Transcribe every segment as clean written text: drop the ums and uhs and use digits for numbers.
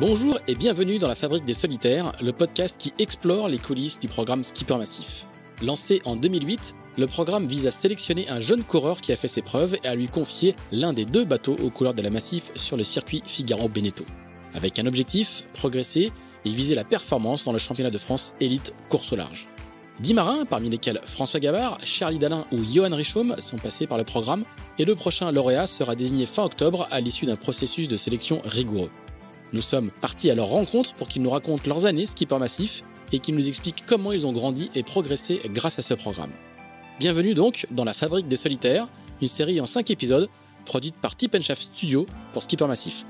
Bonjour et bienvenue dans la Fabrique des Solitaires, le podcast qui explore les coulisses du programme Skipper Massif. Lancé en 2008, le programme vise à sélectionner un jeune coureur qui a fait ses preuves et à lui confier l'un des 2 bateaux aux couleurs de la Massif sur le circuit Figaro-Beneteau. Avec un objectif, progresser et viser la performance dans le championnat de France élite course au large. 10 marins, parmi lesquels François Gabard, Charlie Dalin ou Johan Richomme, sont passés par le programme et le prochain lauréat sera désigné fin octobre à l'issue d'un processus de sélection rigoureux. Nous sommes partis à leur rencontre pour qu'ils nous racontent leurs années Skipper Massif et qu'ils nous expliquent comment ils ont grandi et progressé grâce à ce programme. Bienvenue donc dans la Fabrique des Solitaires, une série en 5 épisodes produite par Tip & Shaft Studio pour Skipper Massif.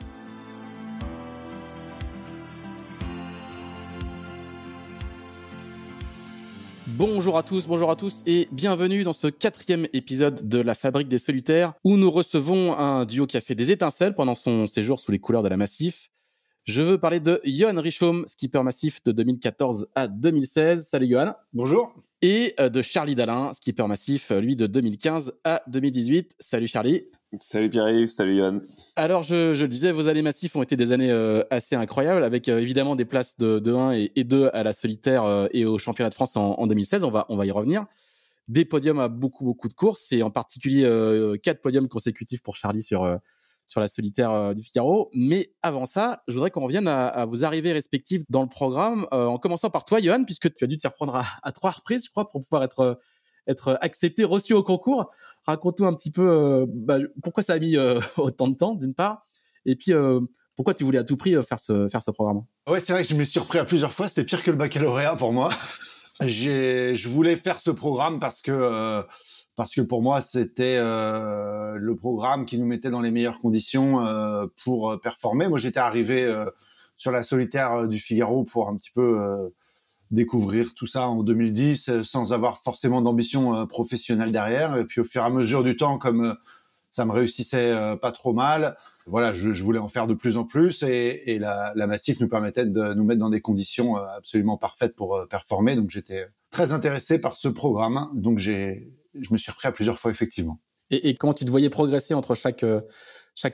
Bonjour à tous et bienvenue dans ce 4e épisode de la Fabrique des Solitaires où nous recevons un duo qui a fait des étincelles pendant son séjour sous les couleurs de la Massif. Je veux parler de Johan Richomme, Skipper Massif de 2014 à 2016. Salut Johan. Bonjour. Et de Charlie Dalin, Skipper Massif, lui de 2015 à 2018. Salut Charlie. Salut Pierre-Yves, salut Johan. Alors je le disais, vos années Massif ont été des années assez incroyables avec évidemment des places de 1 et 2 à la solitaire et au championnat de France en 2016. On va y revenir. Des podiums à beaucoup de courses et en particulier 4 podiums consécutifs pour Charlie sur la solitaire du Figaro. Mais avant ça, je voudrais qu'on revienne à vos arrivées respectives dans le programme, en commençant par toi, Johan, puisque tu as dû te faire prendre à 3 reprises, je crois, pour pouvoir être accepté, reçu au concours. Raconte-nous un petit peu pourquoi ça a mis autant de temps, d'une part, et puis pourquoi tu voulais à tout prix faire ce programme. Ouais, c'est vrai que je me suis surpris à plusieurs fois. C'était pire que le baccalauréat pour moi. Je voulais faire ce programme parce que pour moi c'était le programme qui nous mettait dans les meilleures conditions pour performer. Moi, j'étais arrivé sur la solitaire du Figaro pour un petit peu découvrir tout ça en 2010 sans avoir forcément d'ambition professionnelle derrière. Et puis au fur et à mesure du temps, comme ça me réussissait pas trop mal, voilà, je voulais en faire de plus en plus et la Massif nous permettait de nous mettre dans des conditions absolument parfaites pour performer. Donc j'étais très intéressé par ce programme. Donc je me suis repris à plusieurs fois effectivement. Et comment tu te voyais progresser entre chaque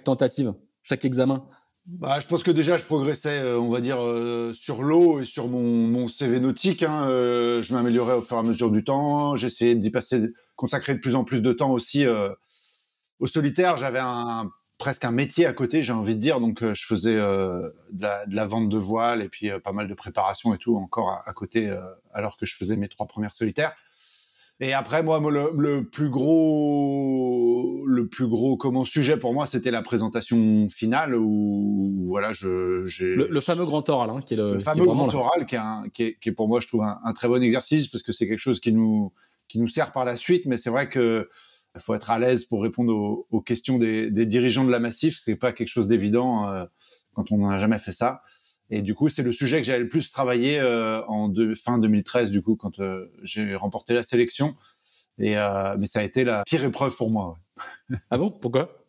tentative, chaque examen? Je pense que déjà je progressais, on va dire, sur l'eau et sur mon CV nautique. Je m'améliorais au fur et à mesure du temps. J'essayais consacrer de plus en plus de temps aussi au solitaire. J'avais presque un métier à côté, j'ai envie de dire. Donc je faisais de la vente de voile et puis pas mal de préparation et tout encore à côté, alors que je faisais mes 3 premières solitaires. Et après, moi, le plus gros sujet pour moi, c'était la présentation finale où voilà, le fameux grand oral, qui est le fameux grand oral, qui est pour moi, je trouve un très bon exercice parce que c'est quelque chose qui nous sert par la suite. Mais c'est vrai que il faut être à l'aise pour répondre aux questions des dirigeants de la Massif. C'est pas quelque chose d'évident quand on n'a jamais fait ça. Et du coup, c'est le sujet que j'avais le plus travaillé fin 2013, du coup, quand j'ai remporté la sélection. Mais ça a été la pire épreuve pour moi. Ouais. Ah bon? Pourquoi?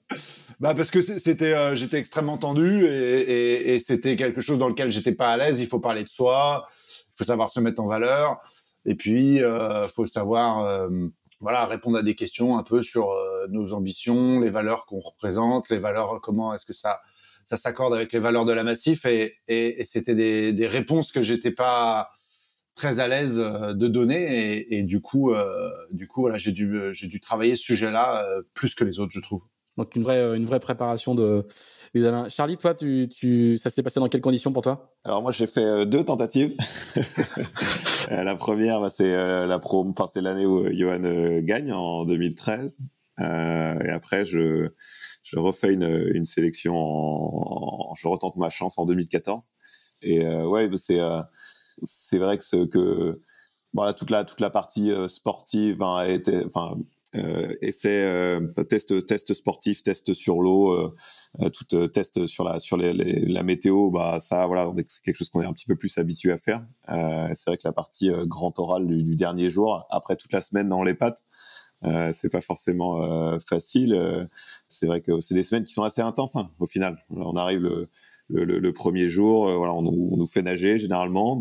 Parce que j'étais extrêmement tendu et c'était quelque chose dans lequel j'étais pas à l'aise. Il faut parler de soi, il faut savoir se mettre en valeur, et puis faut savoir répondre à des questions un peu sur nos ambitions, les valeurs qu'on représente, les valeurs, comment est-ce que ça s'accorde avec les valeurs de la Massif et c'était des réponses que j'étais pas très à l'aise de donner et du coup voilà, j'ai dû travailler ce sujet-là plus que les autres, je trouve. Donc une vraie préparation de l'examen. Charlie, toi, ça s'est passé dans quelles conditions pour toi? Alors moi, j'ai fait 2 tentatives. La première, c'est c'est l'année où Johan gagne en 2013. Et après, je refais une sélection je retente ma chance en 2014. Et c'est vrai que voilà, toute la partie sportive test sportif, test sur l'eau, test sur la météo, ça voilà, c'est quelque chose qu'on est un petit peu plus habitué à faire. C'est vrai que la partie grand oral du dernier jour, après toute la semaine dans les pattes, c'est pas forcément facile. C'est vrai que c'est des semaines qui sont assez intenses au final. On arrive le premier jour, voilà, on nous fait nager généralement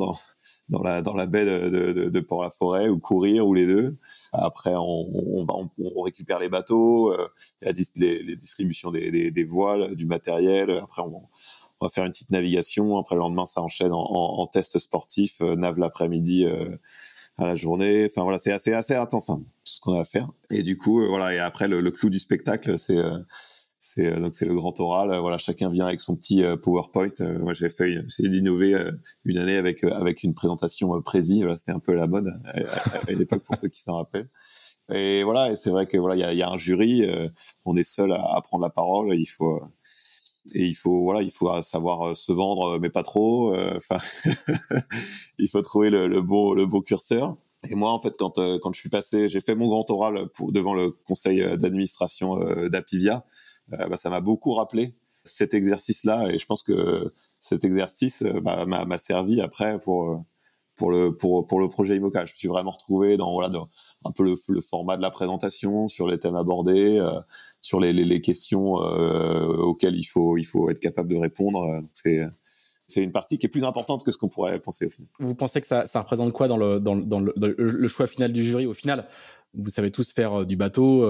dans la baie de Port-la-Forêt ou courir ou les deux. Après, on récupère les bateaux, les distributions des voiles, du matériel. Après, on va faire une petite navigation. Après le lendemain, ça enchaîne en test sportif, nav l'après-midi à la journée. Enfin voilà, c'est assez intense tout ce qu'on a à faire. Et du coup, voilà. Et après, le clou du spectacle, c'est le grand oral. Voilà, chacun vient avec son petit PowerPoint. Moi, j'ai essayé d'innover une année avec une présentation Prési. Voilà, c'était un peu la mode à l'époque pour ceux qui s'en rappellent. Et voilà, et c'est vrai que voilà, il y a un jury. On est seul à prendre la parole. Il faut savoir se vendre, mais pas trop. Enfin, il faut trouver le bon curseur. Et moi, en fait, quand je suis passé, j'ai fait mon grand oral devant le conseil d'administration d'Apivia. Ça m'a beaucoup rappelé cet exercice-là, et je pense que cet exercice m'a servi après pour le projet IMOCA. Je me suis vraiment retrouvé dans un peu le format de la présentation, sur les thèmes abordés, sur les questions auxquelles il faut être capable de répondre. C'est une partie qui est plus importante que ce qu'on pourrait penser au final. Vous pensez que ça représente quoi dans le choix final du jury? Au final, vous savez tous faire du bateau,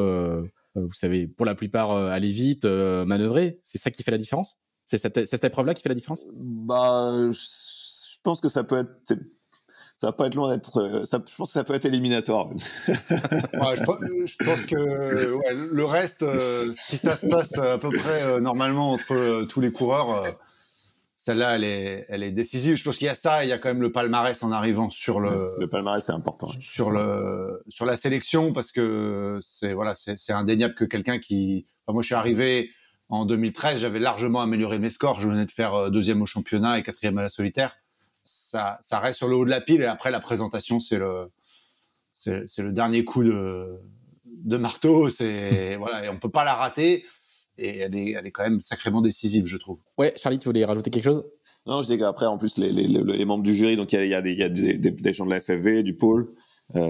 vous savez pour la plupart aller vite, manœuvrer. C'est ça qui fait la différence? C'est cette épreuve-là qui fait la différence? Je pense que ça va pas être loin d'être. Je pense que ça peut être éliminatoire. Ouais, je pense que le reste, si ça se passe à peu près normalement entre tous les coureurs, celle-là, elle est décisive. Je pense qu'il y a ça, il y a quand même le palmarès en arrivant sur le palmarès, c'est important. Sur la sélection, parce que c'est indéniable que quelqu'un qui. Enfin, moi, je suis arrivé en 2013, j'avais largement amélioré mes scores. Je venais de faire 2e au championnat et 4e à la solitaire. Ça reste sur le haut de la pile, et après la présentation, c'est le dernier coup de marteau. Voilà, et on peut pas la rater. Et elle est quand même sacrément décisive, je trouve. Ouais, Charlie, tu voulais rajouter quelque chose? Non, je dis qu'après, en plus, les membres du jury, donc il y a des gens de la FFV, du pôle,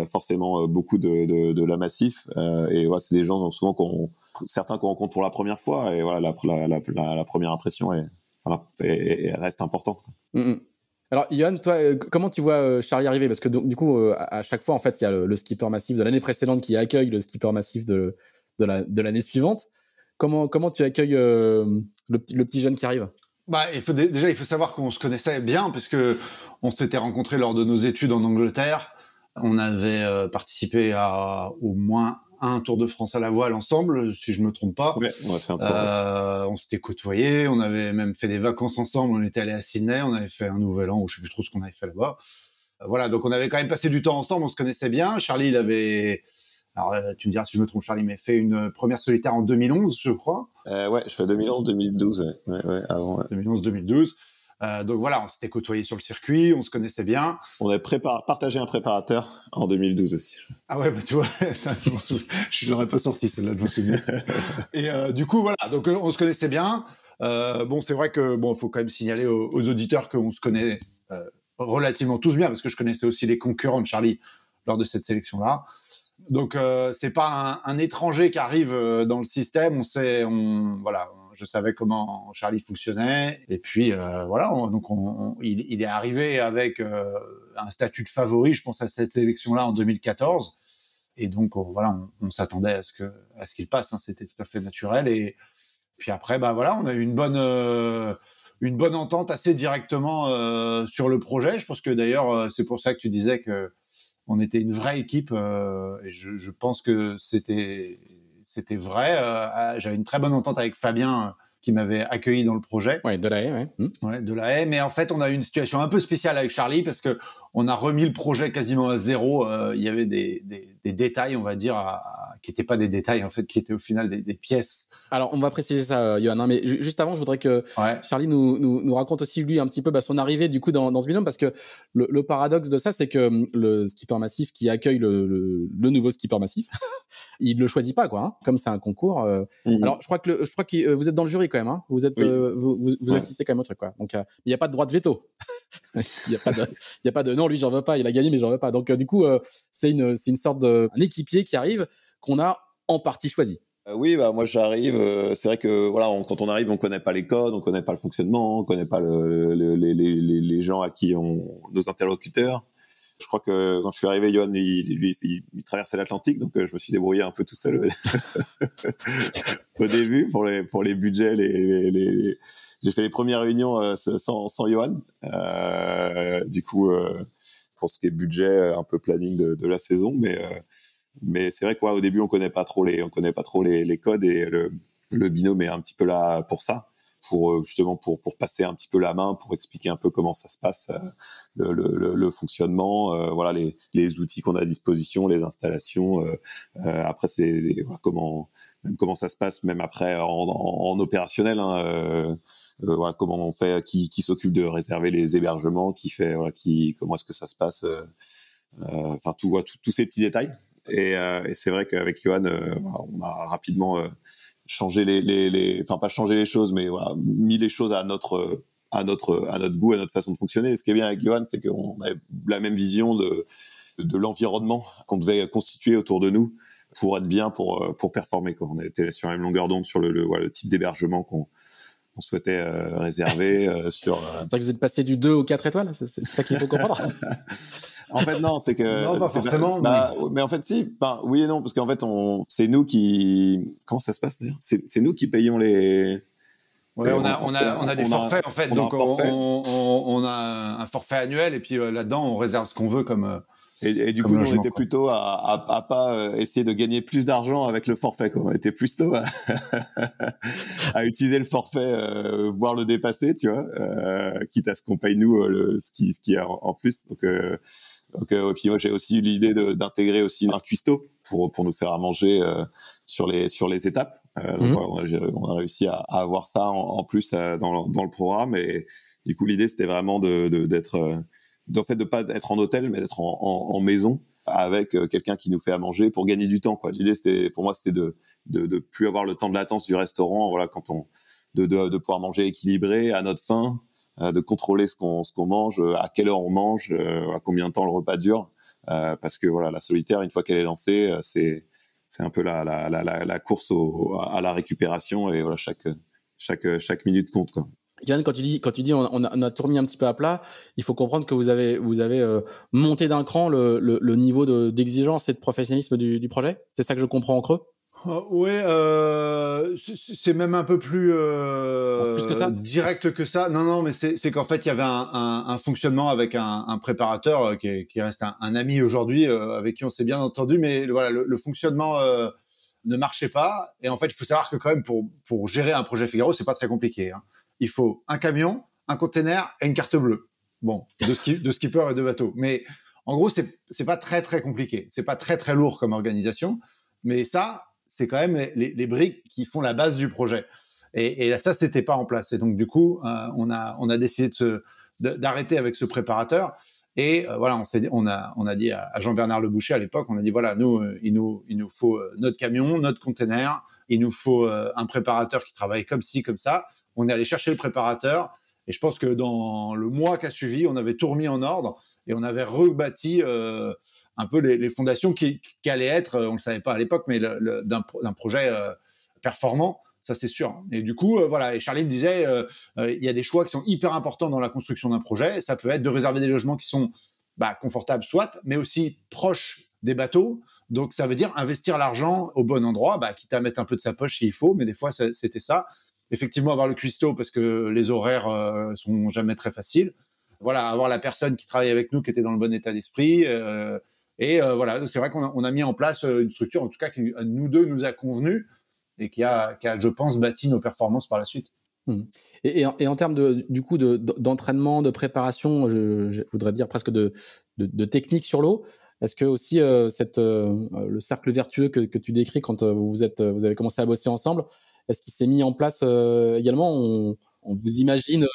forcément beaucoup de la Massif, et voilà, c'est des gens souvent certains qu'on rencontre pour la première fois, et voilà, la première impression reste importante. Mm-hmm. Alors, Yohan, toi, comment tu vois Charlie arriver? Parce que du coup, à chaque fois, en fait, il y a le skipper massif de l'année précédente qui accueille le skipper massif de l'année suivante. Comment tu accueilles le petit jeune qui arrive? Il faut savoir qu'on se connaissait bien, puisque on s'était rencontrés lors de nos études en Angleterre. On avait participé à au moins un Tour de France à la voile ensemble, si je me trompe pas. Ouais, on a fait un tour. On s'était côtoyés, on avait même fait des vacances ensemble. On était allés à Sydney, on avait fait un nouvel an, ou je sais plus trop ce qu'on avait fait là-bas. Voilà, donc on avait quand même passé du temps ensemble, on se connaissait bien. Charlie, il avait... Alors, tu me diras si je me trompe, Charlie, mais fait une première solitaire en 2011, je crois. Ouais, je fais 2011-2012, ouais, avant. Ouais. 2011-2012. Donc voilà, on s'était côtoyés sur le circuit, on se connaissait bien. On avait partagé un préparateur en 2012 aussi. Ah ouais, tu vois, je l'aurais pas sorti celle-là, je m'en souviens. Et du coup, voilà, donc on se connaissait bien. C'est vrai que faut quand même signaler aux auditeurs qu'on se connaît relativement tous bien, parce que je connaissais aussi les concurrents de Charlie lors de cette sélection-là. Donc c'est pas un étranger qui arrive dans le système. Je savais comment Charlie fonctionnait, et puis il est arrivé avec un statut de favori, je pense, à cette sélection-là en 2014, et donc on s'attendait à ce qu'il passe, hein, c'était tout à fait naturel. Et puis après on a eu une bonne entente assez directement sur le projet. Je pense que d'ailleurs c'est pour ça que tu disais que on était une vraie équipe, et je pense que c'était vrai. J'avais une très bonne entente avec Fabien qui m'avait accueilli dans le projet. Ouais, de la haie, ouais. Ouais, de la haie. Mais en fait, on a eu une situation un peu spéciale avec Charlie, parce que on a remis le projet quasiment à zéro. Il y avait des détails, on va dire, qui n'étaient pas des détails, en fait, qui étaient au final des pièces. Alors, on va préciser ça, Yohan, mais juste avant, je voudrais que Charlie nous raconte aussi, lui, un petit peu son arrivée, du coup, dans ce binôme, parce que le paradoxe de ça, c'est que le skipper massif qui accueille le nouveau skipper massif, il le choisit pas, quoi, hein, comme c'est un concours. Alors, je crois que vous êtes dans le jury quand même, hein. Vous êtes, oui. Vous assistez quand même au truc, quoi. Donc, il n'y a pas de droit de veto. Il y a pas de non, lui, j'en veux pas, il a gagné, mais j'en veux pas. Donc, du coup, c'est une sorte un équipier qui arrive, qu'on a en partie choisi. Oui, moi j'arrive. C'est vrai que voilà, quand on arrive, on connaît pas les codes, on connaît pas le fonctionnement, on connaît pas les gens à qui nos interlocuteurs. Je crois que quand je suis arrivé, Yohan, il traversait l'Atlantique, donc je me suis débrouillé un peu tout seul au début pour les budgets, j'ai fait les premières réunions sans Johan. Du coup, pour ce qui est budget, un peu planning de la saison, mais c'est vrai que au début on connaît pas trop les codes, et le binôme est un petit peu là pour ça, pour justement pour passer un petit peu la main, pour expliquer un peu comment ça se passe, le fonctionnement, voilà, les outils qu'on a à disposition, les installations, après comment ça se passe même après en opérationnel, hein, voilà, comment on fait, qui s'occupe de réserver les hébergements, comment est-ce que ça se passe, enfin tous ces petits détails. Et c'est vrai qu'avec Johan, on a rapidement changé enfin pas changé les choses, mais voilà, mis les choses à notre goût, à notre façon de fonctionner. Et ce qui est bien avec Johan, c'est qu'on avait la même vision de l'environnement qu'on devait constituer autour de nous pour être bien, pour performer, quoi. On était sur la même longueur d'onde sur le type d'hébergement qu'on souhaitait réserver sur. C'est vrai que vous êtes passé du 2 au 4 étoiles, c'est ça qu'il faut comprendre. En fait, non, c'est que. Non, pas forcément. Mais en fait, si. Oui et non, parce qu'en fait, c'est nous qui. Comment ça se passe d'ailleurs ? C'est nous qui payons les. Ouais, on a des forfaits en fait. Donc on a un forfait annuel, et puis là-dedans on réserve ce qu'on veut comme. Et du coup, on était plutôt à pas essayer de gagner plus d'argent avec le forfait, quoi. On était plutôt à utiliser le forfait, voire le dépasser, tu vois, quitte à ce qu'on paye nous ce qui est en plus. Donc et puis moi j'ai aussi eu l'idée d'intégrer aussi un cuistot pour nous faire à manger sur les étapes. Donc on a réussi à avoir ça en plus dans le programme, et du coup l'idée c'était vraiment d'être en fait de pas être en hôtel, mais d'être en maison avec quelqu'un qui nous fait à manger pour gagner du temps, quoi. L'idée pour moi c'était de plus avoir le temps de latence du restaurant, voilà, de pouvoir manger équilibré à notre faim, de contrôler ce qu'on mange, à quelle heure on mange, à combien de temps le repas dure, parce que voilà, la solitaire, une fois qu'elle est lancée, c'est un peu la course à la récupération, et voilà, chaque minute compte, quoi. Yann, quand tu dis on a tout remis un petit peu à plat, il faut comprendre que vous avez monté d'un cran le niveau d'exigence et de professionnalisme du projet. C'est ça que je comprends en creux. Oui, c'est même un peu plus, Plus que ça direct que ça. Non, mais c'est qu'en fait il y avait un fonctionnement avec un préparateur qui reste un ami aujourd'hui, avec qui on s'est bien entendu, mais voilà, le fonctionnement ne marchait pas. Et en fait, il faut savoir que quand même pour gérer un projet Figaro, c'est pas très compliqué, hein. Il faut un camion, un container et une carte bleue. Bon, de skipper et de bateau. Mais en gros, c'est pas très très compliqué. C'est pas très très lourd comme organisation. Mais ça, c'est quand même les briques qui font la base du projet. Et ça, c'était pas en place. Et donc du coup, on a décidé d'arrêter avec ce préparateur. Et voilà, on a dit à Jean-Bernard Leboucher à l'époque, on a dit voilà, nous, il nous faut notre camion, notre container, il nous faut un préparateur qui travaille comme ci, comme ça. On est allé chercher le préparateur, et je pense que dans le mois qui a suivi, on avait tout remis en ordre, et on avait rebâti un peu les fondations qui allaient être, on le savait pas à l'époque, mais d'un projet performant. Ça, c'est sûr. Et du coup, voilà. Et Charlie me disait, il y a des choix qui sont hyper importants dans la construction d'un projet. Ça peut être de réserver des logements qui sont confortables, soit, mais aussi proches des bateaux. Donc, ça veut dire investir l'argent au bon endroit, quitte à mettre un peu de sa poche s'il faut. Mais des fois, c'était ça. Effectivement, avoir le cuistot parce que les horaires sont jamais très faciles. Voilà, avoir la personne qui travaille avec nous qui était dans le bon état d'esprit. Voilà, c'est vrai qu'on a mis en place une structure, en tout cas, qui nous deux nous a convenu, et qui a, je pense, bâti nos performances par la suite. Et en termes d'entraînement, de préparation, je voudrais dire presque de technique sur l'eau, est-ce que aussi le cercle vertueux que tu décris quand vous avez commencé à bosser ensemble, est-ce qu'il s'est mis en place également? On vous imagine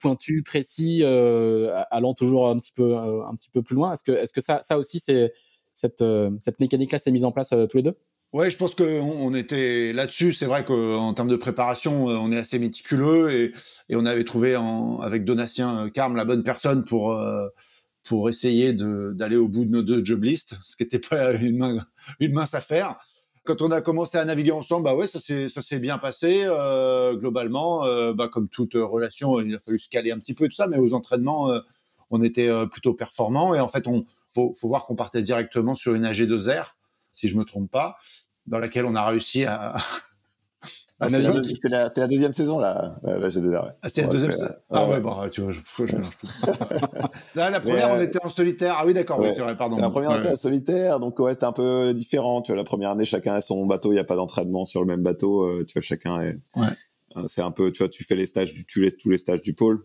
pointu, précis, allant toujours un petit peu plus loin. Est-ce que ça aussi, c'est cette mécanique-là s'est mise en place tous les deux? Ouais, je pense qu'on était là-dessus. C'est vrai qu'en termes de préparation, on est assez méticuleux, et on avait trouvé avec Donatien Carme la bonne personne pour essayer d'aller au bout de nos deux job lists, ce qui n'était pas une mince affaire. Quand on a commencé à naviguer ensemble, ouais, ça s'est bien passé globalement. Comme toute relation, il a fallu se caler un petit peu tout ça, mais aux entraînements, on était plutôt performants. Et en fait, faut voir qu'on partait directement sur une AG2R, si je me trompe pas, dans laquelle on a réussi Ah, c'était la deuxième saison, là, G2R. Ouais. Ah, c'est la deuxième saison. Ouais, bon, tu vois, je mélange tout. Là, la première, on était en solitaire. Ah oui, d'accord, oui, c'est vrai, pardon. La première, on était en solitaire, donc c'était un peu différent. Tu vois, la première année, chacun a son bateau, il n'y a pas d'entraînement sur le même bateau. Tu vois, chacun est... C'est un peu, tu vois, tu fais tous les stages du pôle.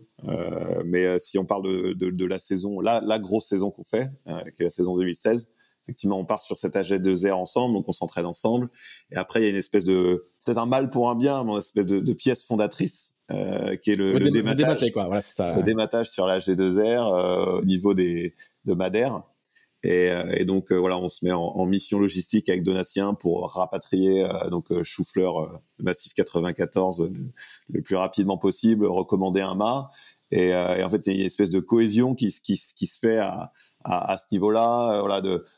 Mais si on parle de la saison, la grosse saison qu'on fait, qui est la saison 2016, effectivement, on part sur cet AG2R ensemble, donc on s'entraîne ensemble. Et après, il y a une espèce peut-être un mal pour un bien, mais une espèce de pièce fondatrice, qui est le dématage. Quoi. Voilà, c'est ça. Le dématage sur la G2R, au niveau de Madère. Et donc voilà, on se met en mission logistique avec Donatien pour rapatrier Choufleur Massif 94 le plus rapidement possible, recommander un mât. Et en fait, il y a une espèce de cohésion qui se fait à ce niveau-là.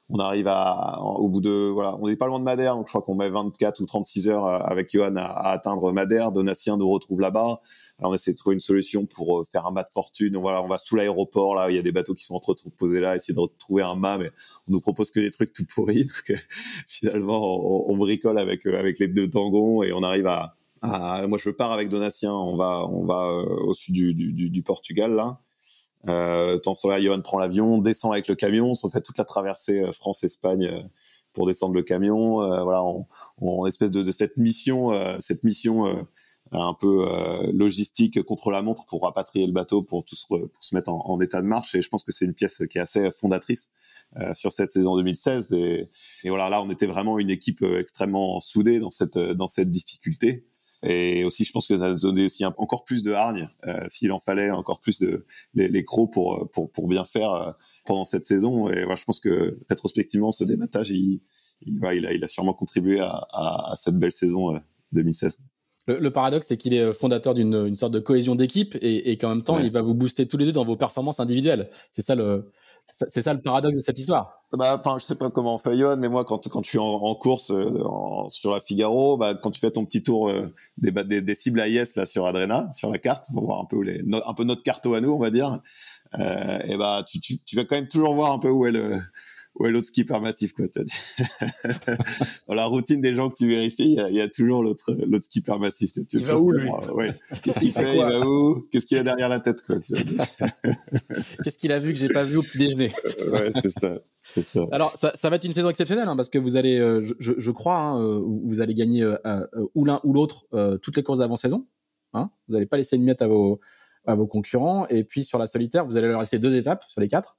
On arrive au bout de on n'est pas loin de Madère, donc je crois qu'on met 24 ou 36 heures avec Johan à atteindre Madère. Donatien nous retrouve là-bas. Alors on essaie de trouver une solution pour faire un mât de fortune. Donc, voilà, on va sous l'aéroport, là, il y a des bateaux qui sont entreposés là, essayer de retrouver un mât, mais on nous propose que des trucs tout pourris. Donc finalement, on bricole avec les deux tangons et on arrive moi je pars avec Donatien, on va au sud du Portugal là. Tant sur là, Johan prend l'avion, descend avec le camion, on fait toute la traversée France-Espagne pour descendre le camion. On espèce de cette mission un peu logistique contre la montre pour rapatrier le bateau, pour se mettre en état de marche. Et je pense que c'est une pièce qui est assez fondatrice sur cette saison 2016. Et voilà, là, on était vraiment une équipe extrêmement soudée dans cette difficulté. Et aussi, je pense que ça nous donnait aussi encore plus de hargne, s'il en fallait, encore plus les crocs pour bien faire pendant cette saison. Et voilà, je pense que rétrospectivement, ce dématage, il a sûrement contribué à cette belle saison 2016. Le paradoxe, c'est qu'il est fondateur d'une sorte de cohésion d'équipe et qu'en même temps, il va vous booster tous les deux dans vos performances individuelles. C'est ça le paradoxe de cette histoire. Je sais pas comment on fait, Johan, mais moi, quand je suis en course sur la Figaro, quand tu fais ton petit tour des cibles AIS là sur Adrena, sur la carte, pour voir un peu un peu notre carto à nous, on va dire, tu vas quand même toujours voir un peu où est l'autre skipper massif, quoi. Tu vois. Dans la routine des gens que tu vérifies, il y a toujours l'autre skipper massif. Il va où, lui? Qu'est-ce qu'il fait? Il va où? Qu'est-ce qu'il y a derrière la tête, quoi, tu vois. Qu'est-ce qu'il a vu que j'ai pas vu au petit déjeuner? Ouais, c'est ça. Alors, ça va être une saison exceptionnelle, parce que vous allez, je crois, vous allez gagner ou l'un ou l'autre toutes les courses d'avant-saison. Vous n'allez pas laisser une miette à vos concurrents. Et puis sur la solitaire, vous allez leur laisser 2 étapes sur les 4.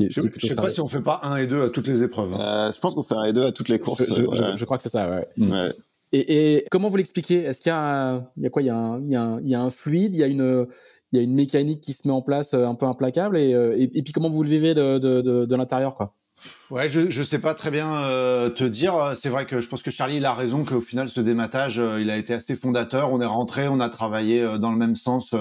Je sais pas si on fait pas 1 et 2 à toutes les épreuves. Je pense qu'on fait 1 et 2 à toutes les courses. Je crois que c'est ça, ouais. Ouais. Et comment vous l'expliquez? Est-ce qu'il y a quoi? Il y a un fluide, il y a une mécanique qui se met en place un peu implacable et puis comment vous le vivez de l'intérieur, quoi? Ouais, je sais pas très bien te dire. C'est vrai que je pense que Charlie, il a raison qu'au final, ce dématage, il a été assez fondateur. On est rentré, on a travaillé dans le même sens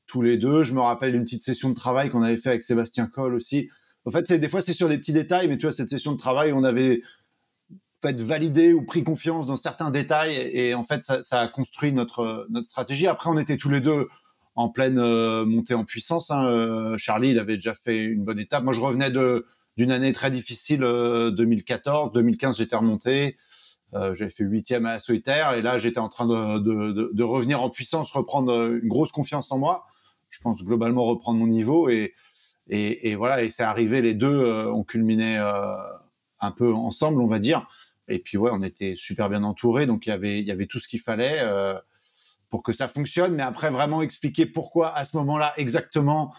tous les deux. Je me rappelle une petite session de travail qu'on avait fait avec Sébastien Coll aussi. En fait, des fois, c'est sur des petits détails, mais tu vois, cette session de travail, on avait validé ou pris confiance dans certains détails et en fait, ça a construit notre stratégie. Après, on était tous les deux en pleine montée en puissance. Charlie, il avait déjà fait une bonne étape. Moi, je revenais d'une année très difficile, 2014. 2015, j'étais remonté. J'avais fait 8e à la solitaire et là, j'étais en train de revenir en puissance, reprendre une grosse confiance en moi. Je pense globalement reprendre mon niveau et voilà. Et c'est arrivé, les deux ont culminé un peu ensemble, on va dire. Et puis ouais, on était super bien entourés, donc il y avait tout ce qu'il fallait pour que ça fonctionne. Mais après, vraiment expliquer pourquoi à ce moment-là exactement,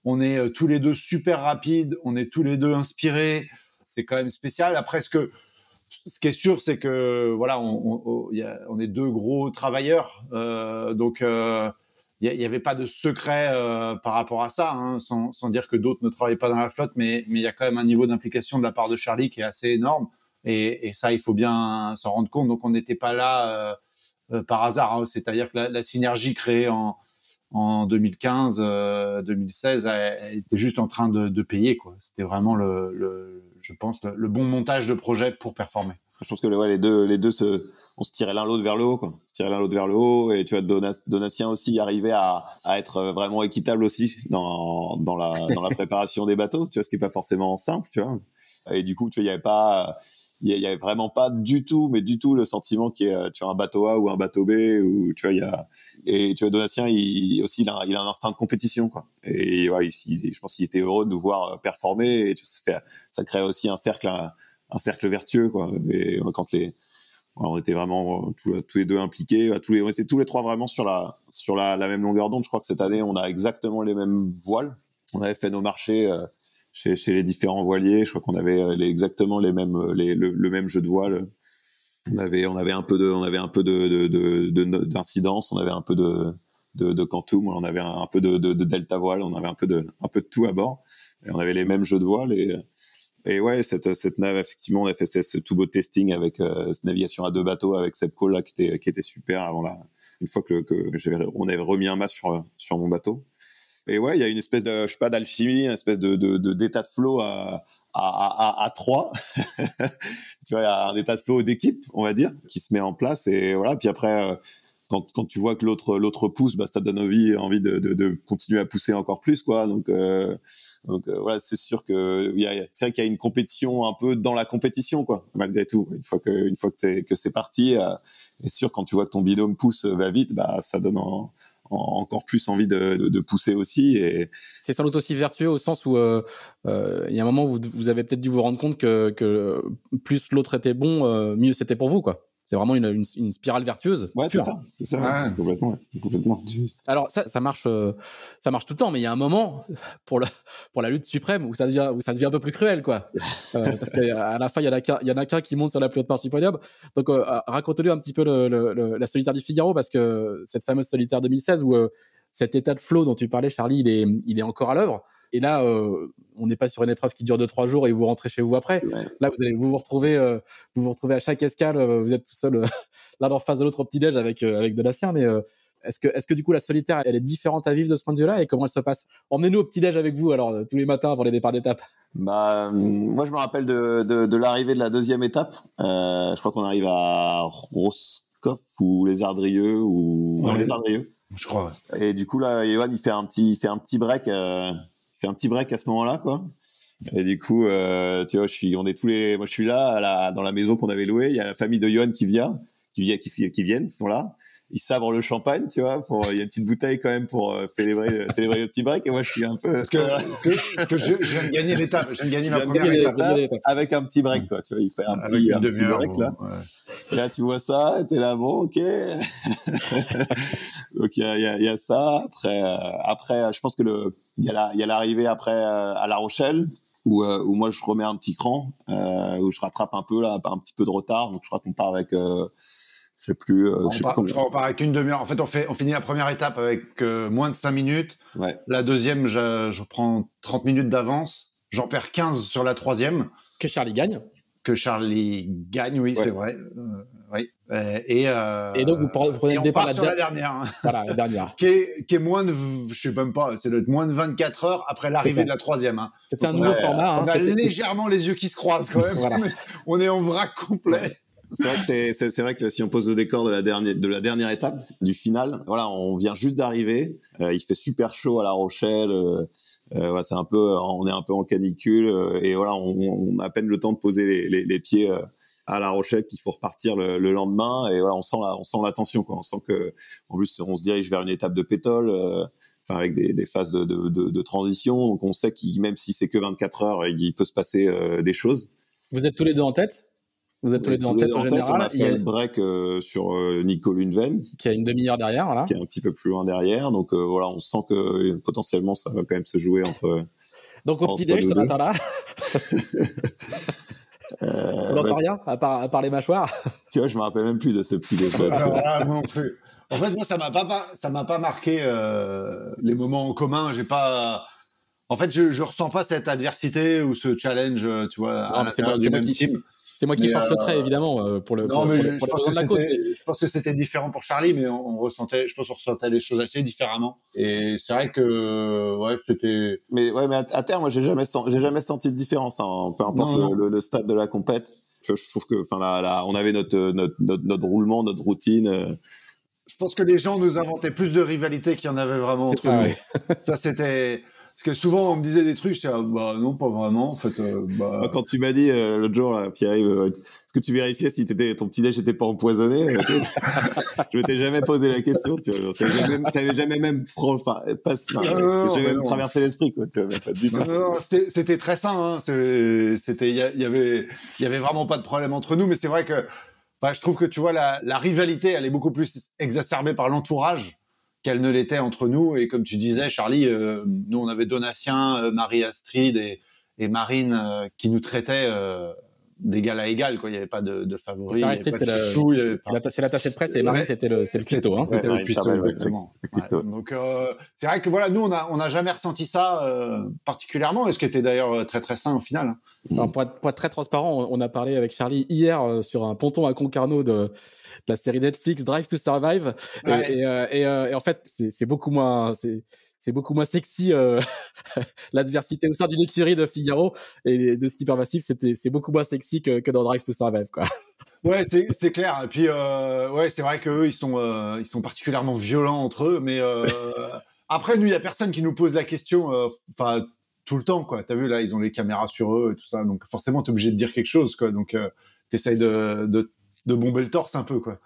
on est tous les deux super rapides, on est tous les deux inspirés. C'est quand même spécial. Après, ce qui est sûr, c'est que voilà, on est 2 gros travailleurs, donc il y avait pas de secret par rapport à ça, sans dire que d'autres ne travaillent pas dans la flotte, mais il y a quand même un niveau d'implication de la part de Charlie qui est assez énorme, et ça, il faut bien s'en rendre compte. Donc on n'était pas là par hasard, c'est-à-dire que la synergie créée en 2015, 2016, elle était juste en train de payer, quoi. C'était vraiment je pense, le bon montage de projet pour performer. Je pense que les deux on se tirait l'un l'autre vers le haut, quoi. On se tirait l'un l'autre vers le haut, et tu vois, Donatien aussi arrivait à être vraiment équitable aussi dans la préparation des bateaux, tu vois, ce qui est pas forcément simple, tu vois. Et du coup, tu vois, il y avait pas il y avait vraiment pas du tout le sentiment qu'il y a tu as un bateau A ou un bateau B, ou tu vois et tu vois Donatien il a un instinct de compétition quoi, et ouais, je pense qu'il était heureux de nous voir performer, et ça crée aussi un cercle vertueux quoi. Et quand on était vraiment tous les deux impliqués, on était tous les trois vraiment sur la même longueur d'onde. Je crois que cette année on a exactement les mêmes voiles. On avait fait nos marchés chez les différents voiliers. Je crois qu'on avait exactement les mêmes le même jeu de voile. On avait un peu d'incidence, on avait un peu de quantum, on avait un peu de delta voile, on avait un peu de tout à bord. Et on avait les mêmes jeux de voile, et ouais, cette nave, effectivement, on a fait ce tout beau testing avec cette navigation à 2 bateaux avec Sepco là qui était super avant une fois que on avait remis un mât sur mon bateau. Et ouais, il y a une espèce de, je sais pas, d'alchimie, une espèce d'état de flow à 3. Tu vois, il y a un état de flow d'équipe, on va dire, qui se met en place, et voilà. Puis après, quand tu vois que l'autre pousse, bah, ça te donne envie de continuer à pousser encore plus, quoi. Donc voilà, c'est sûr que c'est vrai qu'il y a une compétition un peu dans la compétition, quoi, malgré tout. Une fois que c'est parti, c'est sûr, quand tu vois que ton binôme pousse, va vite, bah, ça donne encore plus envie de pousser aussi. Et c'est sans doute aussi vertueux au sens où il y a un moment où vous avez peut-être dû vous rendre compte que plus l'autre était bon, mieux c'était pour vous, quoi. C'est vraiment une spirale vertueuse. Ouais, c'est ça, ouais. Complètement. Alors ça marche tout le temps, mais il y a un moment pour la lutte suprême où ça devient un peu plus cruel, quoi. Parce qu'à la fin, il y en a qu'un qui monte sur la plus haute partie du podium. Donc racontez-lui un petit peu la solitaire du Figaro, parce que cette fameuse solitaire 2016 où cet état de flow dont tu parlais, Charlie, il est encore à l'œuvre. Et là, on n'est pas sur une épreuve qui dure 2-3 jours et vous rentrez chez vous après. Ouais. Là, vous allez vous retrouver à chaque escale. Vous êtes tout seul l'un en face de l'autre au petit-déj avec Donatien. Mais est-ce que du coup la solitaire, elle est différente à vivre de ce point de vue-là, et comment elle se passe? Emmenez-nous au petit-déj avec vous alors tous les matins avant les départs d'étape. Bah, moi je me rappelle de l'arrivée de la deuxième étape. Je crois qu'on arrive à Roscoff ou les Ardrieux les Ardrieux. Je crois. Ouais. Et du coup là, Johan il fait un petit break. Fait un petit break à ce moment-là, quoi. Et du coup, tu vois, moi je suis là, dans la maison qu'on avait louée. Il y a la famille de Johan qui viennent, ils sont là. Ils sabrent le champagne, tu vois, il y a une petite bouteille quand même pour célébrer le petit break. Et moi, je suis un peu. Parce que je viens de gagner l'étape. Je viens de gagner la première étape. Avec un petit break, quoi. Tu vois, il fait un petit break, là. Ouais. Et là, tu vois ça, t'es là, bon, ok. Donc, il y a ça. Après, je pense que il y a l'arrivée après, à La Rochelle, où moi, je remets un petit cran, où je rattrape un peu, là, un petit peu de retard. Donc, je crois qu'on part avec, je sais plus je crois qu'on part avec une demi-heure. En fait, on finit la première étape avec moins de 5 minutes. Ouais. La deuxième, je prends 30 minutes d'avance. J'en perds 15 sur la troisième. Que Charlie gagne, oui, ouais. C'est vrai. Oui. Et donc vous prenez le départ sur la dernière. Voilà, la dernière. qui est moins de, je sais même pas, c'est moins de 24 heures après l'arrivée de la troisième. Hein. C'est un nouveau format. On a légèrement les yeux qui se croisent quand même. Voilà. On est en vrac complet. C'est vrai que si on pose le décor de la dernière étape, du final, voilà, on vient juste d'arriver. Il fait super chaud à La Rochelle. Voilà, on est un peu en canicule, et voilà, on a à peine le temps de poser les pieds à La Rochelle, qu'il faut repartir le lendemain, et voilà, on sent la tension, quoi. On sent que, en plus, on se dirige vers une étape de pétole, avec des phases de transition. Donc on sait même si c'est que 24 heures, il peut se passer des choses. Vous êtes tous les deux en tête? Vous êtes tous les deux en tête en général. On a fait le break sur Nico Lundven, qui a une demi-heure derrière, voilà. Qui est un petit peu plus loin derrière. Donc voilà, on sent que potentiellement ça va quand même se jouer entre. Donc au petit déj ce matin-là. On n'entend rien à part les mâchoires. Tu vois, je me rappelle même plus de ce petit déj. Alors là, moi non plus. En fait, moi, ça m'a pas marqué les moments en commun. En fait, je ressens pas cette adversité ou ce challenge, tu vois, à l'intérieur du même team. C'est moi qui force le trait, évidemment, pour le. Non, mais je pense que c'était différent pour Charlie, mais on ressentait les choses assez différemment. Et c'est vrai que, ouais, c'était. Mais à terme, moi, j'ai jamais senti de différence, hein, peu importe le stade de la compète. Je trouve que, enfin, là, on avait notre roulement, notre routine. Je pense que les gens nous inventaient plus de rivalité qu'il y en avait vraiment entre nous. Ouais. Ça, c'était Parce que souvent, on me disait des trucs, je disais, bah non, pas vraiment. En fait, Quand tu m'as dit l'autre jour, là, Pierre-Yves, est-ce que tu vérifiais si ton petit déj n'était pas empoisonné? Je m'étais jamais posé la question, tu vois. Ça avait jamais même traversé l'esprit, quoi. Tu vois, pas du tout. Non, c'était très sain. Hein. Il y avait vraiment pas de problème entre nous. Mais c'est vrai que, enfin, je trouve que tu vois la rivalité, elle est beaucoup plus exacerbée par l'entourage qu'elle ne l'était entre nous. Et comme tu disais, Charlie, nous on avait Donatien, Marie-Astrid et Marine qui nous traitaient d'égal à égal, quoi. Il n'y avait pas de favoris, il n'y avait pas de chouchou. C'est l'attaché de presse et Marine, c'était le cuistot. Hein. C'était le cuistot, exactement. Ouais. Donc, c'est vrai que voilà, nous, on n'a jamais ressenti ça particulièrement, et ce qui était d'ailleurs très, très sain au final. Alors, pour être très transparent, on a parlé avec Charlie hier sur un ponton à Concarneau de la série Netflix Drive to Survive. Ouais. Et en fait, c'est beaucoup moins... C'est beaucoup moins sexy l'adversité au sein d'une écurie de Figaro et de Skipper Massif, c'est beaucoup moins sexy que dans Drive to Survive, quoi. Ouais, c'est clair. Et puis ouais, c'est vrai qu'eux ils sont particulièrement violents entre eux, mais après nous il y a personne qui nous pose la question enfin tout le temps, quoi. T'as vu là, ils ont les caméras sur eux et tout ça, donc forcément t'es obligé de dire quelque chose, quoi. Donc t'essayes de bomber le torse un peu, quoi.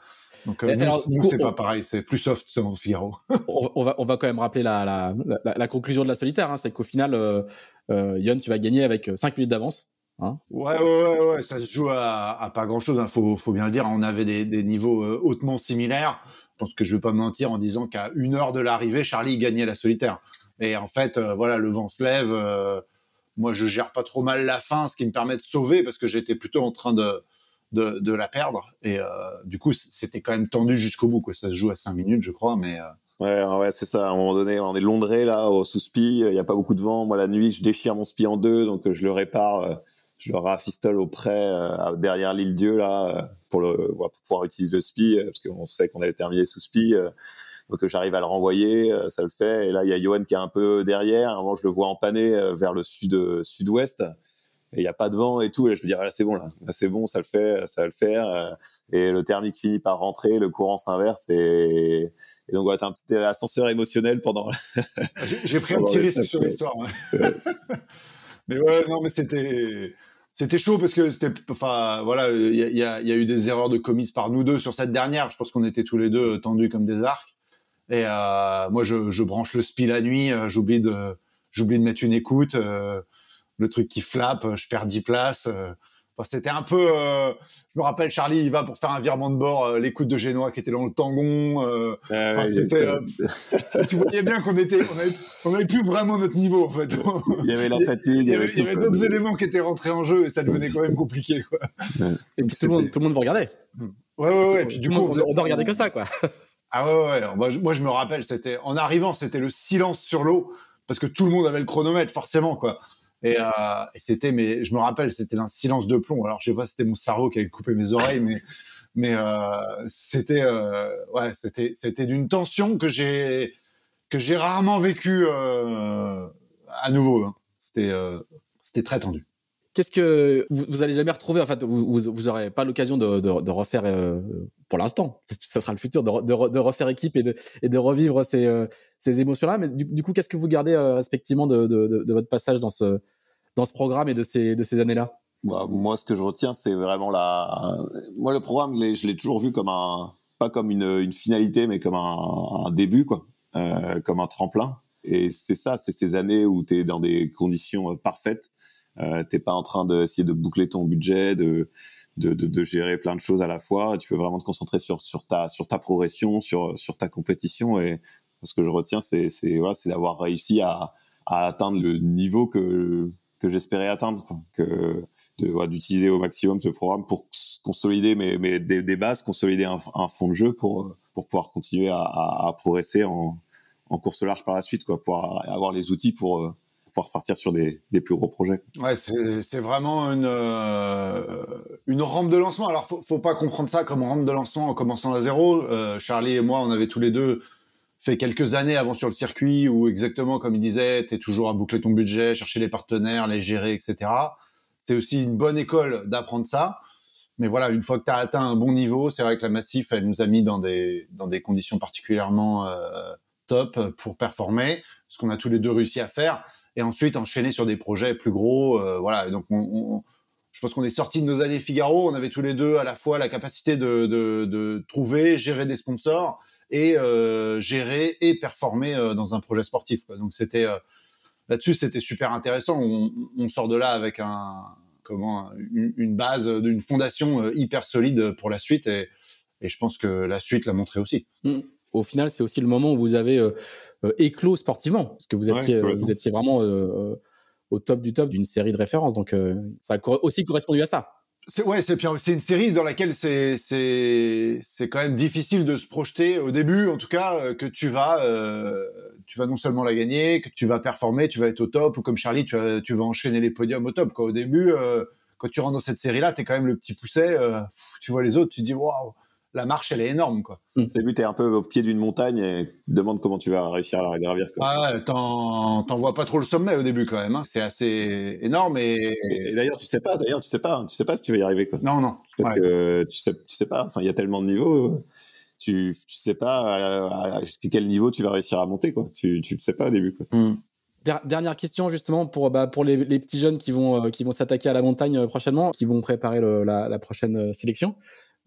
Donc nous c'est pas pareil, c'est plus soft en Figaro. on va quand même rappeler la conclusion de la solitaire, hein, c'est qu'au final, Yon, tu vas gagner avec 5 minutes d'avance. Hein. Ouais, ça se joue à pas grand-chose, hein, faut bien le dire. On avait des niveaux hautement similaires. Je pense que je vais pas mentir en disant qu'à 1 heure de l'arrivée, Charlie gagnait la solitaire. Et en fait, voilà, le vent se lève. Moi, je gère pas trop mal la fin, ce qui me permet de sauver parce que j'étais plutôt en train de la perdre. Et du coup, c'était quand même tendu jusqu'au bout, quoi. Ça se joue à 5 minutes, je crois, mais... Ouais, c'est ça. À un moment donné, on est londré, là, sous spi. Il y a pas beaucoup de vent. Moi, la nuit, je déchire mon spi en deux, donc je le répare. Je le rafistole au près derrière l'île Dieu, là, pour pouvoir utiliser le spi, parce qu'on sait qu'on allait terminer sous spi. Donc j'arrive à le renvoyer, ça le fait. Et là, il y a Johan qui est un peu derrière. À un moment, je le vois empanner vers le sud-ouest. Et il n'y a pas de vent et tout. Et là, je me dis, là, c'est bon, là. Là, c'est bon, ça le fait, ça va le faire. Et le thermique finit par rentrer, le courant s'inverse. Et donc, voilà, t'as un petit ascenseur émotionnel pendant... J'ai pris un petit risque sur l'histoire. Ouais. Mais ouais, non, mais c'était chaud parce que enfin, voilà, il y a eu des erreurs de commises par nous deux sur cette dernière. Je pense qu'on était tous les deux tendus comme des arcs. Et moi, je branche le spi la nuit. J'oublie de mettre une écoute. Le truc qui flappe, je perds 10 places. Enfin, c'était un peu... je me rappelle, Charlie, il va pour faire un virement de bord, l'écoute de Génois qui était dans le tangon. C'était... tu voyais bien qu'on avait plus vraiment notre niveau, en fait. Il y avait la fatigue. Il y avait d'autres éléments qui étaient rentrés en jeu et ça devenait quand même compliqué, quoi. Et puis tout le monde vous regardait. Ouais. Et puis, du coup, on doit regarder que ça, quoi. Ah ouais. Moi, je me rappelle, en arrivant, c'était le silence sur l'eau parce que tout le monde avait le chronomètre, forcément, quoi. Et c'était, mais je me rappelle, c'était un silence de plomb. Alors, je sais pas si c'était mon cerveau qui avait coupé mes oreilles, mais c'était d'une tension que j'ai rarement vécue à nouveau. Hein. C'était très tendu. Qu'est-ce que vous allez jamais retrouver, en fait, vous aurez pas l'occasion de refaire pour l'instant, ça sera le futur, de refaire équipe et de revivre ces émotions-là. Mais du coup, qu'est-ce que vous gardez respectivement de votre passage dans ce programme et de ces années-là? Moi, ce que je retiens, c'est vraiment moi, le programme, je l'ai toujours vu comme pas comme une finalité, mais comme un début, quoi, comme un tremplin. Et c'est ça, c'est ces années où t'es dans des conditions parfaites. T'es pas en train d'essayer de boucler ton budget, de gérer plein de choses à la fois. Tu peux vraiment te concentrer sur ta progression, sur ta compétition. Et ce que je retiens, c'est d'avoir réussi à atteindre le niveau que j'espérais atteindre, quoi. D'utiliser au maximum ce programme pour consolider des bases, consolider un fond de jeu pour pouvoir continuer à progresser en course large par la suite, quoi, pour avoir les outils pour pouvoir partir sur des plus gros projets. Ouais, c'est vraiment une rampe de lancement. Alors, faut pas comprendre ça comme rampe de lancement en commençant à zéro. Charlie et moi, on avait tous les deux fait quelques années avant sur le circuit où, exactement comme il disait, t'es toujours à boucler ton budget, chercher les partenaires, les gérer, etc. C'est aussi une bonne école d'apprendre ça. Mais voilà, une fois que t'as atteint un bon niveau, c'est vrai que la Massif, elle nous a mis dans des conditions particulièrement top pour performer, ce qu'on a tous les deux réussi à faire. et ensuite enchaîner sur des projets plus gros. Voilà. Et donc, je pense qu'on est sortis de nos années Figaro. On avait tous les deux à la fois la capacité de trouver, gérer des sponsors et gérer et performer dans un projet sportif, quoi. Donc, là-dessus, c'était super intéressant. On sort de là avec une base, d'une fondation hyper solide pour la suite. Et je pense que la suite l'a montré aussi. Au final, c'est aussi le moment où vous avez éclos sportivement, parce que vous étiez vraiment au top du top d'une série de références. Donc, ça a aussi correspondu à ça. C'est une série dans laquelle c'est quand même difficile de se projeter au début, en tout cas, que tu vas non seulement la gagner, que tu vas performer, tu vas être au top, ou comme Charlie, tu vas enchaîner les podiums au top, quoi. Au début, quand tu rentres dans cette série-là, t'es quand même le petit pousset, tu vois les autres, tu te dis waouh, la marche, elle est énorme, quoi. Au début, t'es un peu au pied d'une montagne et tu te demandes comment tu vas réussir à la gravir, quoi. Ah ouais, t'en vois pas trop le sommet au début, quand même, hein. C'est assez énorme et d'ailleurs, tu sais pas si tu vas y arriver, quoi. Non. Parce que tu sais pas, enfin, il y a tellement de niveaux, tu sais pas jusqu'à quel niveau tu vas réussir à monter, quoi. Tu le sais pas au début, quoi. Dernière question justement pour les petits jeunes qui vont s'attaquer à la montagne prochainement, qui vont préparer la prochaine sélection.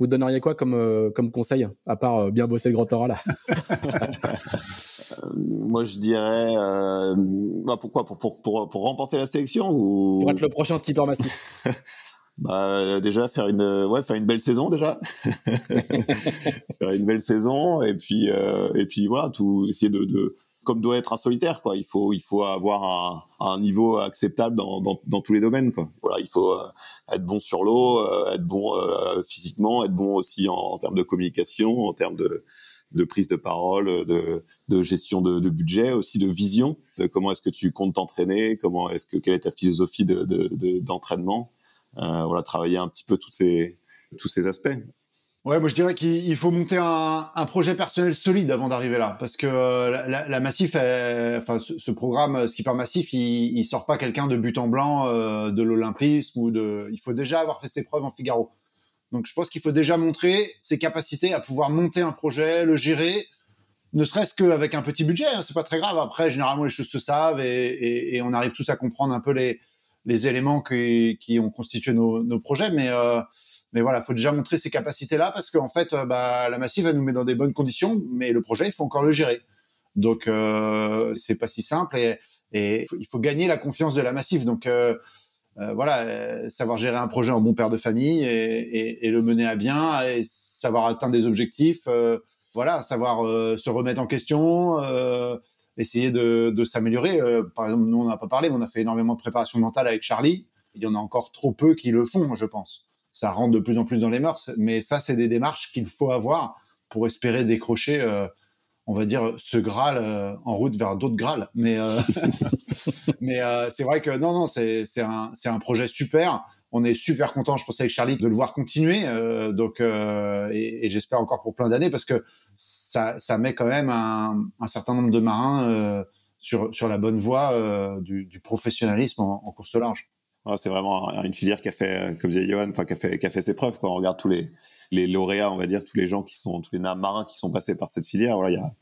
Vous donneriez quoi comme conseil, à part bien bosser le Grand Oral là? Moi, je dirais pourquoi pour remporter la sélection ou pour être le prochain skipper massif? Déjà faire une belle saison déjà. Faire une belle saison et puis voilà, tout essayer de comme doit être un solitaire, quoi. Il faut avoir un niveau acceptable dans tous les domaines, quoi. Voilà, il faut être bon sur l'eau, être bon physiquement, être bon aussi en termes de communication, en termes de prise de parole, de gestion de budget, aussi de vision, de comment est-ce que tu comptes t'entraîner, quelle est ta philosophie d'entraînement. Voilà, travailler un petit peu tous ces aspects. Ouais, moi je dirais qu'il faut monter un projet personnel solide avant d'arriver là, parce que la Massif, ce programme Skipper Massif, il sort pas quelqu'un de but en blanc de l'olympisme il faut déjà avoir fait ses preuves en Figaro. Donc je pense qu'il faut déjà montrer ses capacités à pouvoir monter un projet, le gérer, ne serait-ce qu'avec un petit budget, hein, c'est pas très grave. Après, généralement les choses se savent et on arrive tous à comprendre un peu les éléments qui ont constitué nos projets, mais voilà, faut déjà montrer ces capacités-là parce qu'en fait, la Massif, elle nous met dans des bonnes conditions, mais le projet, il faut encore le gérer. Donc, c'est pas si simple et il faut gagner la confiance de la Massif. Donc, savoir gérer un projet en bon père de famille et le mener à bien et savoir atteindre des objectifs, savoir se remettre en question, essayer de s'améliorer. Par exemple, nous, on n'a pas parlé, mais on a fait énormément de préparation mentale avec Charlie. Il y en a encore trop peu qui le font, je pense. Ça rentre de plus en plus dans les mœurs, mais ça, c'est des démarches qu'il faut avoir pour espérer décrocher, on va dire, ce Graal en route vers d'autres Graals. Mais c'est vrai que non, c'est un projet super. On est super content, je pense, avec Charlie, de le voir continuer. Et j'espère encore pour plein d'années parce que ça met quand même un certain nombre de marins sur la bonne voie du professionnalisme en course au large. C'est vraiment une filière qui a fait, comme disait Johan, qui a fait ses preuves. Quand on regarde tous les lauréats, on va dire, tous les marins qui sont passés par cette filière, voilà,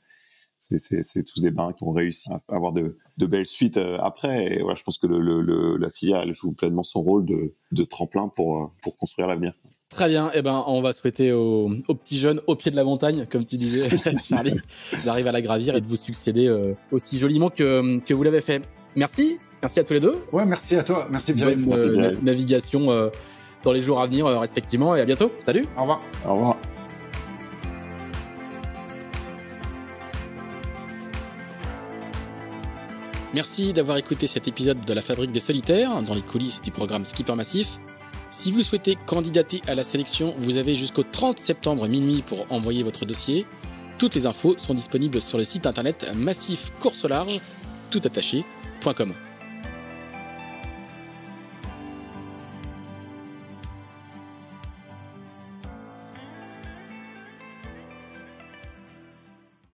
c'est tous des marins qui ont réussi à avoir de belles suites après. Et voilà, je pense que la filière, elle joue pleinement son rôle de tremplin pour construire l'avenir. Très bien. On va souhaiter aux petits jeunes au pied de la montagne, comme tu disais, Charlie, d'arriver à la gravir et de vous succéder aussi joliment que vous l'avez fait. Merci à tous les deux. Ouais, merci à toi. Merci Pierre. Bonne navigation dans les jours à venir respectivement et à bientôt. Salut. Au revoir. Au revoir. Merci d'avoir écouté cet épisode de La Fabrique des Solitaires dans les coulisses du programme Skipper Massif. Si vous souhaitez candidater à la sélection, vous avez jusqu'au 30 septembre minuit pour envoyer votre dossier. Toutes les infos sont disponibles sur le site internet massifcourseaularge, toutattaché.com.